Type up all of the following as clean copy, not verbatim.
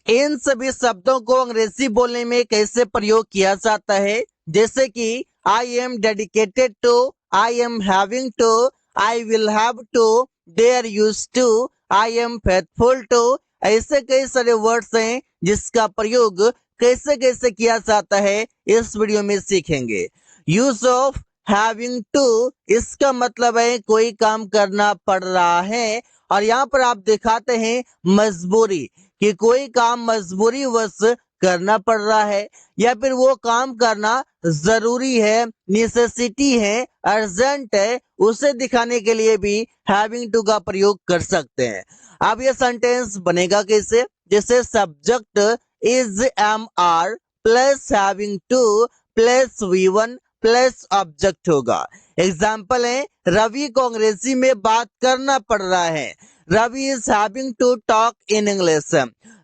इन सभी शब्दों को अंग्रेजी बोलने में कैसे प्रयोग किया जाता है, जैसे कि I am dedicated to, I am having to, I will have to, there use to, I am faithful to. ऐसे कई सारे वर्ड्स हैं जिसका प्रयोग कैसे कैसे किया जाता है इस वीडियो में सीखेंगे। यूज ऑफ हैविंग टू, इसका मतलब है कोई काम करना पड़ रहा है, और यहाँ पर आप दिखाते हैं मजबूरी कि कोई काम मजबूरी वश करना पड़ रहा है, या फिर वो काम करना जरूरी है, नेसेसिटी है, अर्जेंट है, उसे दिखाने के लिए भी हैविंग टू का प्रयोग कर सकते हैं। अब ये सेंटेंस बनेगा कैसे, जैसे subject is am are plus having to plus V1 plus object होगा। एग्जाम्पल है, रवि को अंग्रेजी में बात करना पड़ रहा है। Ravi is having to talk in English.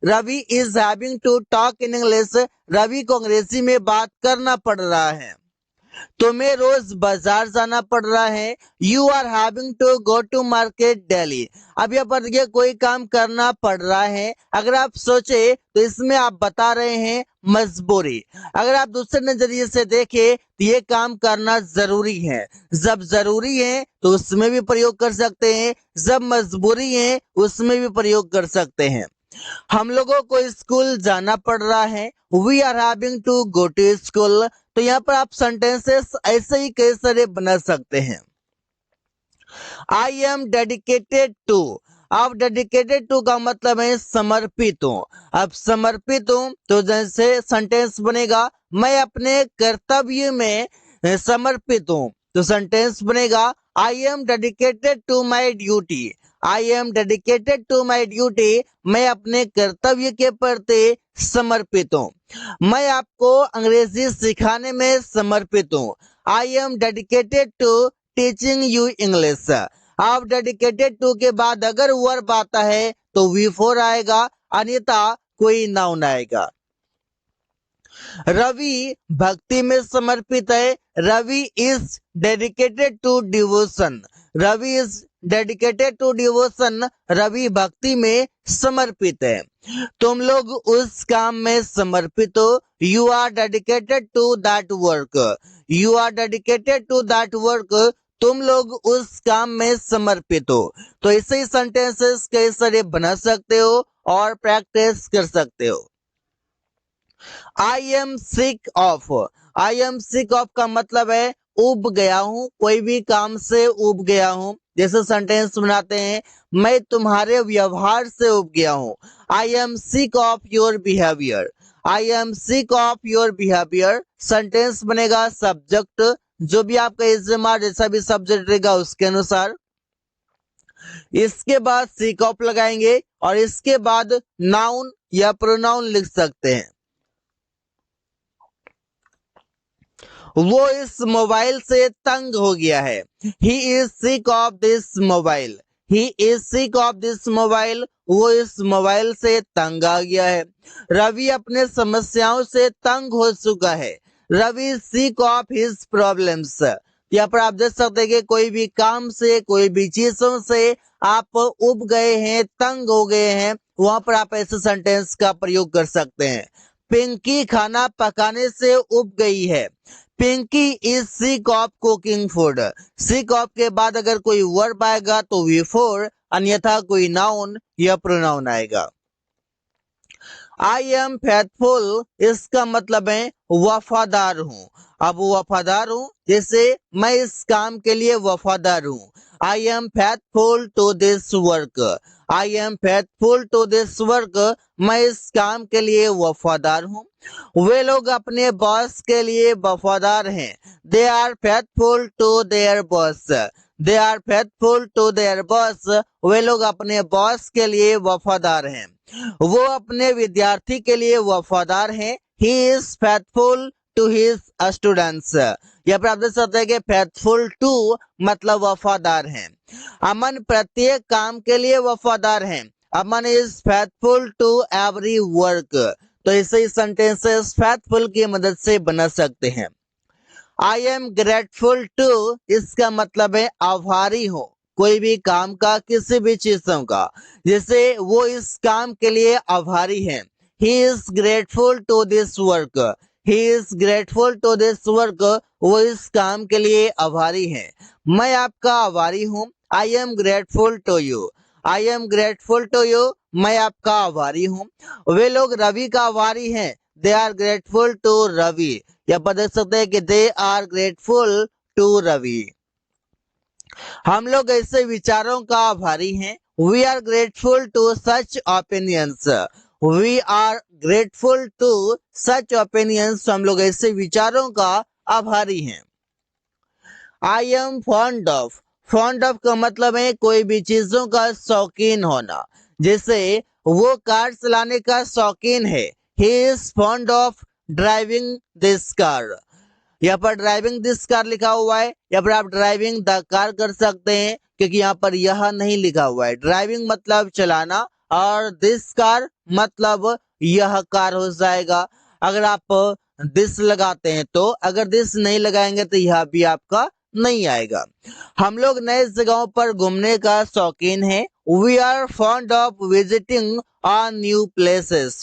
Ravi is having to talk in English, Ravi को अंग्रेजी में बात करना पड़ रहा है। तुम्हें रोज बाजार जाना पड़ रहा है। You are having to go to market daily. अब यहाँ पर देखिए कोई काम करना पड़ रहा है, अगर आप सोचे तो इसमें आप बता रहे हैं मजबूरी। अगर आप दूसरे नजरिए से देखें तो ये काम करना जरूरी है। जब जरूरी है तो उसमें भी प्रयोग कर सकते हैं, जब मजबूरी है उसमें भी प्रयोग कर सकते हैं। हम लोगों को स्कूल जाना पड़ रहा है। We are having to go to school. तो यहाँ पर आप सेंटेंसेस ऐसे ही कई सारे बना सकते हैं। आई एम डेडिकेटेड टू, अब डेडिकेटेड टू का मतलब है समर्पित हूँ। अब समर्पित हूँ तो जैसे सेंटेंस बनेगा, मैं अपने कर्तव्य में समर्पित हूँ, तो सेंटेंस बनेगा I am dedicated to my duty. I am dedicated to my duty, मैं अपने कर्तव्य के प्रति समर्पित हूँ। मैं आपको अंग्रेजी सिखाने में समर्पित हूँ। I am dedicated to teaching you English. आप डेडिकेटेड टू के बाद अगर वर्ब आता है तो V4 आएगा, अन्यथा कोई नाउन आएगा। रवि भक्ति में समर्पित है। Ravi is dedicated to devotion. Ravi is dedicated to devotion, Ravi भक्ति में समर्पित है। तुम लोग उस काम में समर्पित हो। You are dedicated to that work. You are dedicated to that work, तुम लोग उस काम में समर्पित हो। तो ऐसे ही सेंटेंसेस कई सारे बना सकते हो और प्रैक्टिस कर सकते हो। I am sick of, I am sick of का मतलब है उब गया हूं, कोई भी काम से उब गया हूं। जैसे सेंटेंस बनाते हैं, मैं तुम्हारे व्यवहार से उब गया हूं। I am sick of your behaviour. I am sick of your behaviour, sentence बनेगा सब्जेक्ट, जो भी आपका इस्तेमाल जैसा भी सब्जेक्ट रहेगा उसके अनुसार। इसके बाद सिक ऑफ लगाएंगे और इसके बाद नाउन या प्रोनाउन लिख सकते हैं। वो इस मोबाइल से तंग हो गया है। He is sick of this mobile. He is sick of this mobile, वो इस मोबाइल से तंग आ गया है। रवि अपने समस्याओं से तंग हो चुका है। Ravi sick of his problems. यहाँ पर आप देख सकते हैं कि कोई भी काम से, कोई भी चीजों से आप उब गए हैं, तंग हो गए हैं, वहां पर आप ऐसे सेंटेंस का प्रयोग कर सकते हैं। पिंकी खाना पकाने से उब गई है। Pinky is sick of cooking food. Sick of के बाद अगर कोई वर्ब आएगा तो V4, अन्यथा कोई नाउन या प्रोनाउन आएगा। आई एम फेथफुल, इसका मतलब है वफादार हूँ। अब वफादार हूँ, जैसे मैं इस काम के लिए वफादार हूँ। I am faithful to this work. I am faithful to this work, मैं इस काम के लिए वफादार हूँ। वे लोग अपने बॉस के लिए वफादार हैं। They are faithful to their boss. They are faithful to their boss, वे लोग अपने बॉस के लिए वफादार हैं। वो अपने विद्यार्थी के लिए वफादार हैं। He is faithful to his students. यहाँ पर आप देख सकते हैं कि फेथफुल टू मतलब वफादार हैं। अमन प्रत्येक काम के लिए वफादार हैं। Aman is faithful to every work. तो ऐसे ही सेंटेंसेस फेथफुल की मदद से बना सकते हैं। आई एम ग्रेटफुल टू, इसका मतलब है आभारी हो कोई भी काम का, किसी भी चीजों का। जैसे वो इस काम के लिए आभारी हैं। he is grateful to this work, he is grateful to this work, वो इस काम के लिए आभारी है। मैं आपका आभारी हूँ, I am grateful to you, I am grateful to you, मैं आपका आभारी हूँ। वे लोग रवि का आभारी हैं, they are grateful to Ravi, या पर देख सकते हैं कि they are grateful to Ravi. हम लोग ऐसे विचारों का आभारी हैं, we are grateful to such opinions, we are grateful to such opinions, हम लोग ऐसे विचारों का आभारी हैं। आई एम फॉन्ड ऑफ का मतलब है कोई भी चीजों का शौकीन होना, जैसे वो कार चलाने का शौकीन है, he is fond of driving this car, यहाँ पर ड्राइविंग दिस कार लिखा हुआ है, या फिर आप ड्राइविंग द कार कर सकते हैं, क्योंकि यहाँ पर यह नहीं लिखा हुआ है। ड्राइविंग मतलब चलाना और दिस कार मतलब यह कार हो जाएगा। अगर आप दिस लगाते हैं तो, अगर दिस नहीं लगाएंगे तो यह भी आपका नहीं आएगा। हम लोग नए जगहों पर घूमने का शौकीन है, we are fond of visiting on new places.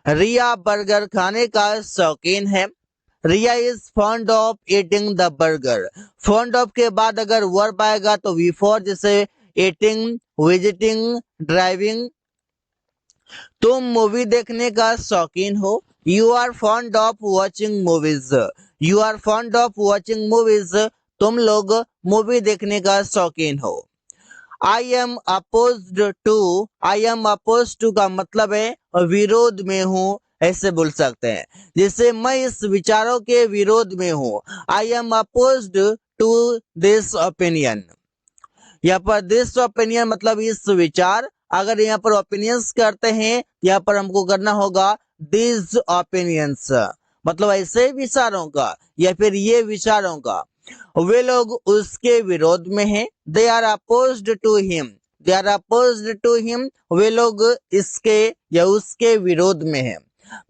Riya burger खाने का शौकीन है, Riya is fond of eating the burger. Fond of के बाद अगर वर्ब आएगा तो वी फॉर, जैसे ईटिंग, विजिटिंग, ड्राइविंग। तुम मूवी देखने का शौकीन हो, you are fond of watching movies, you are fond of watching movies, तुम लोग मूवी देखने का शौकीन हो। I am opposed to, I M oppose to का मतलब है विरोध में हूं, ऐसे बोल सकते हैं, जैसे मैं इस विचारों के विरोध में हूं, I am opposed to this opinion. यहाँ पर दिस ओपिनियन मतलब इस विचार, अगर यहाँ पर ओपिनियंस करते हैं, यहाँ पर हमको करना होगा दिस ओपिनियंस, मतलब ऐसे विचारों का या फिर ये विचारों का। वे लोग उसके विरोध में हैं, they are opposed to him, they are opposed to him, वे लोग इसके या उसके विरोध में हैं।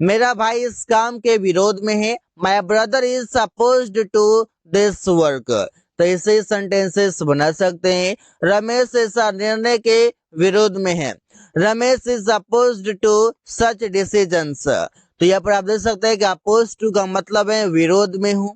मेरा भाई इस काम के विरोध में है, my brother is opposed to this work. तो ऐसे सेंटेंसेस बना सकते हैं। रमेश ऐसा निर्णय के विरोध में है, Ramesh is opposed to such decisions. तो यहाँ पर आप देख सकते हैं कि अपोज टू का मतलब है विरोध में हूं।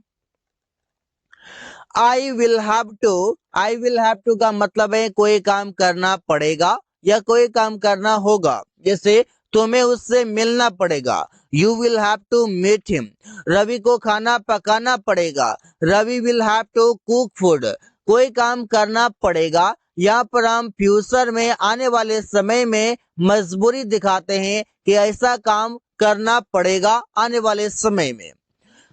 आई विल हैव टू का मतलब है कोई काम करना पड़ेगा या कोई काम करना होगा, जैसे तुम्हें उससे मिलना पड़ेगा, you will have to meet him. Ravi को खाना पकाना पड़ेगा, Ravi will have to cook food. कोई काम करना पड़ेगा, यहाँ पर हम फ्यूचर में आने वाले समय में मजबूरी दिखाते हैं कि ऐसा काम करना पड़ेगा आने वाले समय में।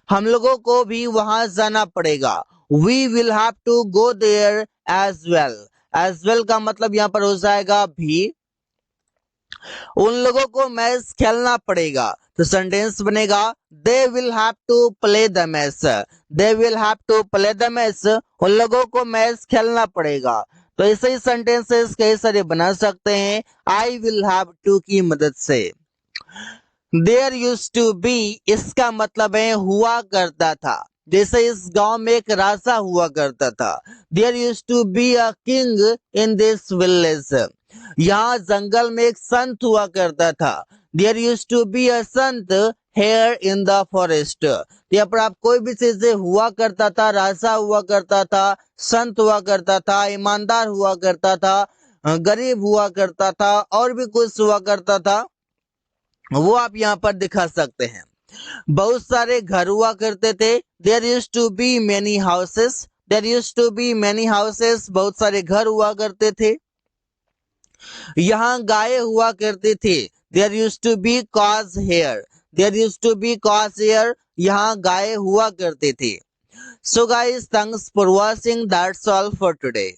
हम लोगों को भी वहां जाना पड़ेगा, we will have to go there as well. As well का मतलब यहाँ पर हो जाएगा भी। उन लोगों को मैच खेलना पड़ेगा, तो सेंटेंस बनेगा they will have to play the match, they will have to play the match, उन लोगों को मैच खेलना पड़ेगा। तो ऐसे ही सेंटेंसेस कई सारे बना सकते हैं आई विल हैव टू की मदद से। देयर यूज्ड टू बी, इसका मतलब है हुआ करता था, जैसे इस गांव में एक राजा हुआ करता था। There used to be a king in this village, यहाँ जंगल में एक संत हुआ करता था। There used to be a sant here in the forest. यहाँ पर आप कोई भी चीज हुआ करता था, राजा हुआ करता था, संत हुआ करता था, ईमानदार हुआ करता था, गरीब हुआ करता था, और भी कुछ हुआ करता था, वो आप यहाँ पर दिखा सकते हैं। बहुत सारे घर हुआ करते थे, there used to be many houses, there used to be many houses, बहुत सारे घर हुआ करते थे। यहाँ गाय हुआ करती थी, there used to be cows here, there used to be cows here, यहाँ गाय हुआ करती थी। So guys, thanks for watching, that's all for today.